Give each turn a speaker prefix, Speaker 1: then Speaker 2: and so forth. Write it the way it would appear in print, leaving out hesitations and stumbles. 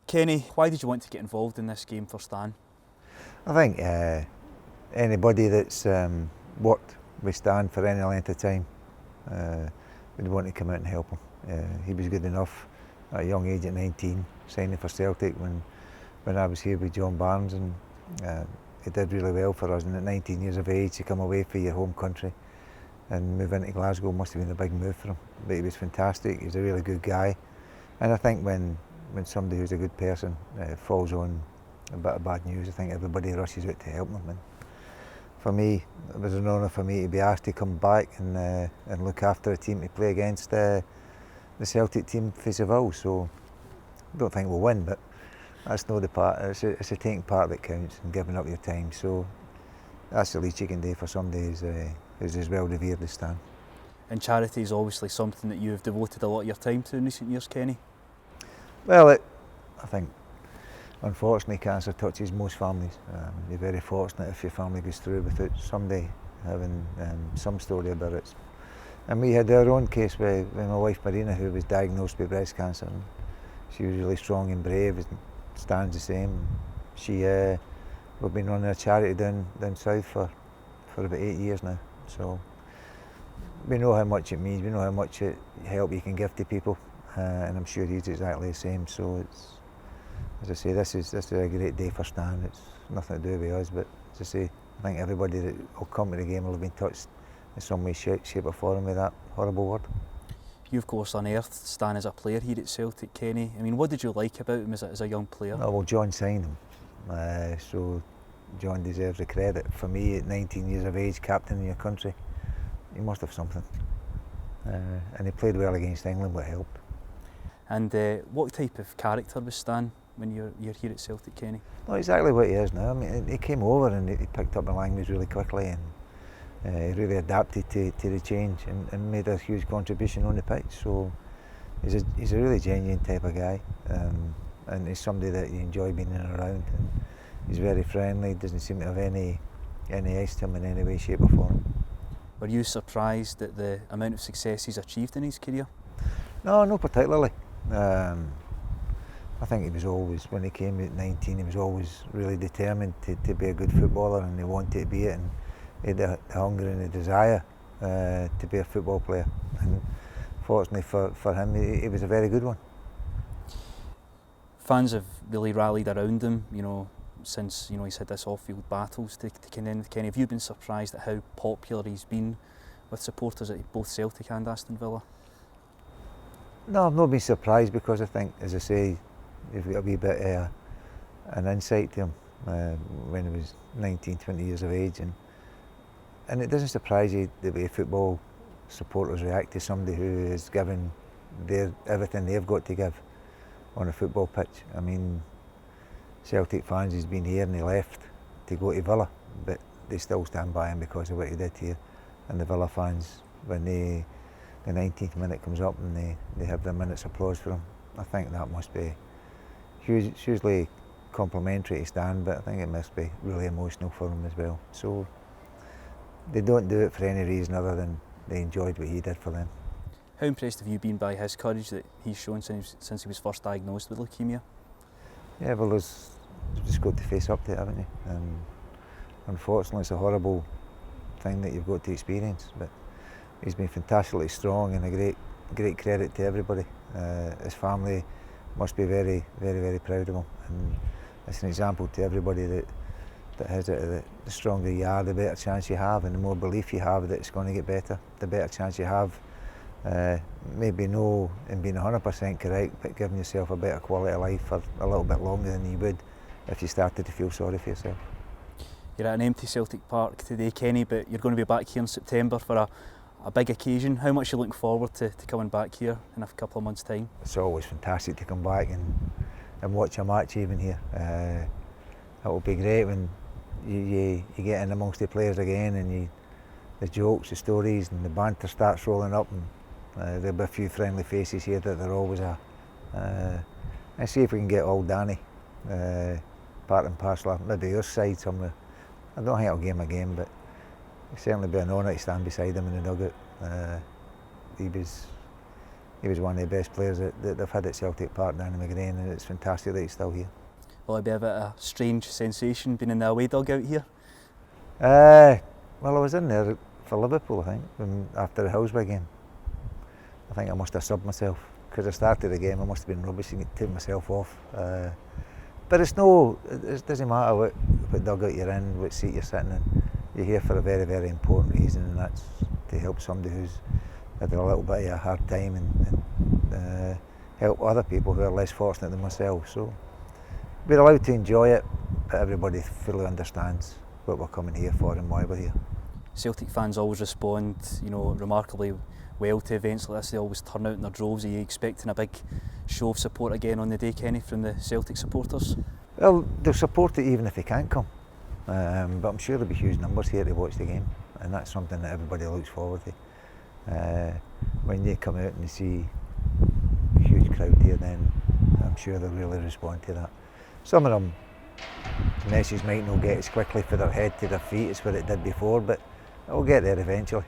Speaker 1: Kenny, why did you want to get involved in this game for Stan?
Speaker 2: I think anybody that's worked with Stan for any length of time would want to come out and help him. He was good enough at a young age at 19, signing for Celtic when I was here with John Barnes, and he did really well for us. And at 19 years of age, to come away from your home country and move into Glasgow must have been a big move for him. But he was fantastic. He's a really good guy, and I think when somebody who's a good person falls on a bit of bad news, I think everybody rushes out to help them. And for me, it was an honour for me to be asked to come back and look after a team to play against the Celtic team for Seville. So I don't think we'll win, but that's not the part. It's a taking part that counts and giving up your time. So that's the least you can do for somebody who's as well revered as Stan.
Speaker 1: And charity is obviously something that you've devoted a lot of your time to in recent years, Kenny.
Speaker 2: Well, I think unfortunately cancer touches most families. You're very fortunate if your family goes through without somebody having some story about it. And we had our own case with my wife Marina, who was diagnosed with breast cancer. And she was really strong and brave, and Stan's the same. We've been running a charity down south for about 8 years now. So we know how much it means, we know how much help you can give to people. And I'm sure he's exactly the same. So it's, as I say, this is a great day for Stan. It's nothing to do with us, but as I say, I think everybody that will come to the game will have been touched in some way, shape or form with that horrible word.
Speaker 1: You of course unearthed Stan as a player here at Celtic, Kenny. I mean, what did you like about him as a young player?
Speaker 2: Oh, well, John signed him, so John deserves the credit. For me, at 19 years of age, captain in your country, he must have something. And he played well against England, what helped.
Speaker 1: And what type of character was Stan when you're here at Celtic, Kenny?
Speaker 2: Not exactly what he is now. I mean, he came over and he picked up the language really quickly, and he really adapted to the change and made a huge contribution on the pitch. So he's a really genuine type of guy, and he's somebody that you enjoy being in and around. And he's very friendly. Doesn't seem to have any ice to him in any way, shape or form.
Speaker 1: Were you surprised at the amount of success he's achieved in his career?
Speaker 2: No, not particularly. I think he was always, when he came at 19, he was always really determined to be a good footballer, and he wanted to be it, and he had the hunger and the desire to be a football player. And fortunately for him, he was a very good one.
Speaker 1: Fans have really rallied around him, since he's had this off-field battles to contend with Kenny. Have you been surprised at how popular he's been with supporters at both Celtic and Aston Villa?
Speaker 2: No, I've not been surprised, because I think, as I say, you've got a wee bit an insight to him when he was 19, 20 years of age, and it doesn't surprise you the way football supporters react to somebody who is given everything they've got to give on a football pitch. I mean, Celtic fans, he's been here and he left to go to Villa, but they still stand by him because of what he did here. And the Villa fans, when the 19th minute comes up and they have their minute's applause for him, I think that must be hugely complimentary to Stan, but I think it must be really emotional for him as well. So they don't do it for any reason other than they enjoyed what he did for them.
Speaker 1: How impressed have you been by his courage that he's shown since he was first diagnosed with leukaemia?
Speaker 2: Yeah, well, you've just got to face up to it, haven't you? And unfortunately, it's a horrible thing that you've got to experience, but he's been fantastically strong and a great credit to everybody. His family must be very, very, very proud of him, and it's an example to everybody that has it. The stronger you are, the better chance you have, and the more belief you have that it's going to get better, the better chance you have. Maybe no in being 100% correct, but giving yourself a better quality of life for a little bit longer than you would if you started to feel sorry for yourself.
Speaker 1: You're at an empty Celtic Park today, Kenny, but you're going to be back here in September for a big occasion. How much are you looking forward to coming back here in a couple of months' time? It's
Speaker 2: always fantastic to come back and watch a match even here. It will be great when you get in amongst the players again, and the jokes, the stories and the banter starts rolling up, and there'll be a few friendly faces here that there always are. And see if we can get old Danny part and parcel, maybe your side somewhere. I don't think I'll give him a game, but it'll certainly be an honour to stand beside him in the dugout. He he was one of the best players that they've had at Celtic Park down in Magrain, and it's fantastic that he's still here.
Speaker 1: Will it be a bit of a strange sensation being in the away dugout here?
Speaker 2: Well, I was in there for Liverpool, I think, after the Hillsborough game. I think I must have subbed myself, because I started the game, I must have been rubbish and taken myself off. But it doesn't matter what dugout you're in, what seat you're sitting in. You're here for a very, very important reason, and that's to help somebody who's had a little bit of a hard time and help other people who are less fortunate than myself. So we're allowed to enjoy it, but everybody fully understands what we're coming here for and why we're here.
Speaker 1: Celtic fans always respond, remarkably well to events like this. They always turn out in their droves. Are you expecting a big show of support again on the day, Kenny, from the Celtic supporters?
Speaker 2: Well, they'll support it even if they can't come, but I'm sure there'll be huge numbers here to watch the game, and that's something that everybody looks forward to. When they come out and they see a huge crowd here, then I'm sure they'll really respond to that. Some of them, the message might not get as quickly for their head to their feet as what it did before, but it'll get there eventually.